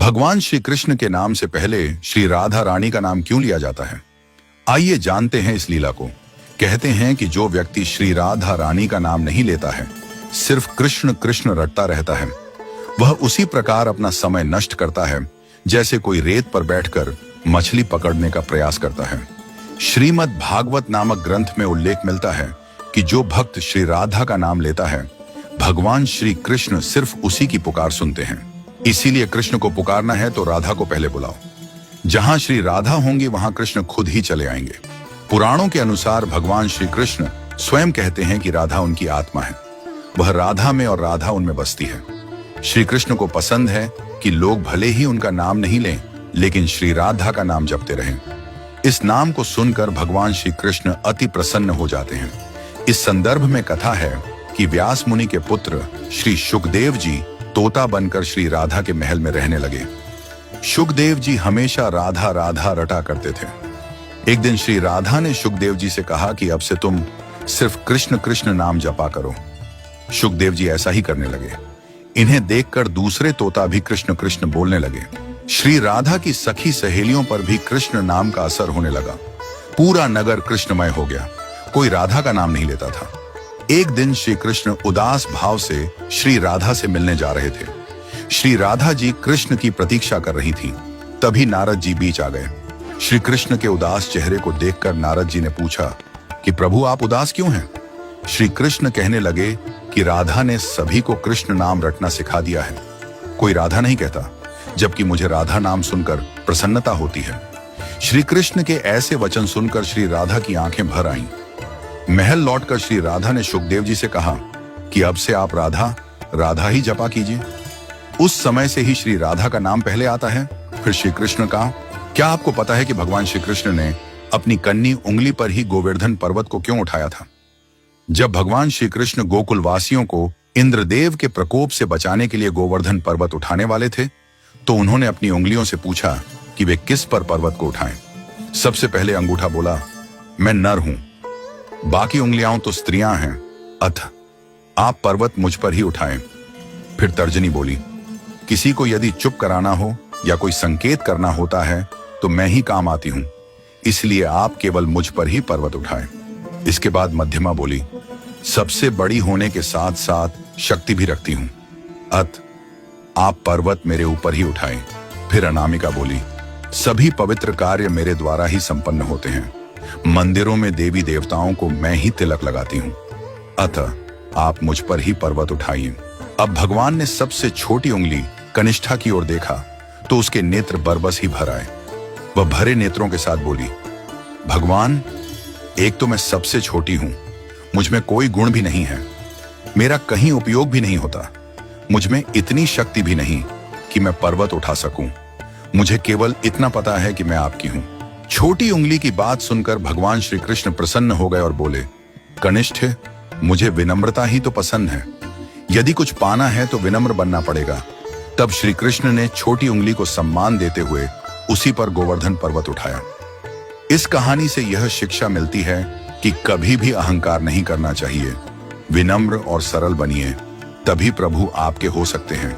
भगवान श्री कृष्ण के नाम से पहले श्री राधा रानी का नाम क्यों लिया जाता है? आइए जानते हैं इस लीला को। कहते हैं कि जो व्यक्ति श्री राधा रानी का नाम नहीं लेता है, सिर्फ कृष्ण कृष्ण रटता रहता है, वह उसी प्रकार अपना समय नष्ट करता है जैसे कोई रेत पर बैठकर मछली पकड़ने का प्रयास करता है। श्रीमद् भागवत नामक ग्रंथ में उल्लेख मिलता है कि जो भक्त श्री राधा का नाम लेता है, भगवान श्री कृष्ण सिर्फ उसी की पुकार सुनते हैं। इसीलिए कृष्ण को पुकारना है तो राधा को पहले बुलाओ। जहां श्री राधा होंगी वहां कृष्ण खुद ही चले आएंगे। पुराणों के अनुसार भगवान श्री कृष्ण स्वयं कहते हैं कि राधा उनकी आत्मा है, वह राधा में और राधा उनमें बसती है। श्री कृष्ण को पसंद है कि लोग भले ही उनका नाम नहीं लें, लेकिन श्री राधा का नाम जपते रहें। इस नाम को सुनकर भगवान श्री कृष्ण अति प्रसन्न हो जाते हैं। इस संदर्भ में कथा है कि व्यास मुनि के पुत्र श्री शुकदेव जी तोता बनकर श्री राधा के महल में रहने लगे। शुकदेव जी हमेशा राधा राधा रटा करते थे। एक दिन श्री राधा ने शुकदेव जी से कहा कि अब से तुम सिर्फ कृष्ण कृष्ण नाम जपा करो। शुकदेव जी ऐसा ही करने लगे। इन्हें देखकर दूसरे तोता भी कृष्ण कृष्ण बोलने लगे। श्री राधा की सखी सहेलियों पर भी कृष्ण नाम का असर होने लगा। पूरा नगर कृष्णमय हो गया, कोई राधा का नाम नहीं लेता था। एक दिन श्री कृष्ण उदास भाव से श्री राधा से मिलने जा रहे थे। श्री राधा जी कृष्ण की प्रतीक्षा कर रही थी। तभी नारद जी बीच आ गए। श्री कृष्ण के उदास चेहरे को देखकर नारद जी ने पूछा कि प्रभु आप उदास क्यों हैं? श्री कृष्ण कहने लगे कि राधा ने सभी को कृष्ण नाम रटना सिखा दिया है, कोई राधा नहीं कहता, जबकि मुझे राधा नाम सुनकर प्रसन्नता होती है। श्री कृष्ण के ऐसे वचन सुनकर श्री राधा की आंखें भर आईं। महल लौटकर श्री राधा ने शुकदेव जी से कहा कि अब से आप राधा राधा ही जपा कीजिए। उस समय से ही श्री राधा का नाम पहले आता है। फिर श्री कृष्ण का, क्या आपको पता है कि भगवान श्री कृष्ण ने अपनी कन्नी उंगली पर ही गोवर्धन पर्वत को क्यों उठाया था? जब भगवान श्री कृष्ण गोकुल वासियों को इंद्रदेव के प्रकोप से बचाने के लिए गोवर्धन पर्वत उठाने वाले थे, तो उन्होंने अपनी उंगलियों से पूछा कि वे किस पर पर्वत को उठाएं। सबसे पहले अंगूठा बोला, मैं नर हूं, बाकी उंगलियां तो स्त्रियां हैं, अतः आप पर्वत मुझ पर ही उठाएं। फिर तर्जनी बोली, किसी को यदि चुप कराना हो या कोई संकेत करना होता है तो मैं ही काम आती हूं, इसलिए आप केवल मुझ पर ही पर्वत उठाएं। इसके बाद मध्यमा बोली, सबसे बड़ी होने के साथ साथ शक्ति भी रखती हूं, अतः आप पर्वत मेरे ऊपर ही उठाएं। फिर अनामिका बोली, सभी पवित्र कार्य मेरे द्वारा ही संपन्न होते हैं, मंदिरों में देवी देवताओं को मैं ही तिलक लगाती हूं, अतः आप मुझ पर ही पर्वत उठाइए। अब भगवान ने सबसे छोटी उंगली कनिष्ठा की ओर देखा तो उसके नेत्र बरबस ही भर आए। वह भरे नेत्रों के साथ बोली, भगवान, एक तो मैं सबसे छोटी हूं, मुझ में कोई गुण भी नहीं है, मेरा कहीं उपयोग भी नहीं होता, मुझ में इतनी शक्ति भी नहीं कि मैं पर्वत उठा सकूं। मुझे केवल इतना पता है कि मैं आपकी हूं। छोटी उंगली की बात सुनकर भगवान श्री कृष्ण प्रसन्न हो गए और बोले, कनिष्ठ, मुझे विनम्रता ही तो पसंद है, यदि कुछ पाना है तो विनम्र बनना पड़ेगा। तब श्री कृष्ण ने छोटी उंगली को सम्मान देते हुए उसी पर गोवर्धन पर्वत उठाया। इस कहानी से यह शिक्षा मिलती है कि कभी भी अहंकार नहीं करना चाहिए। विनम्र और सरल बनिए, तभी प्रभु आपके हो सकते हैं।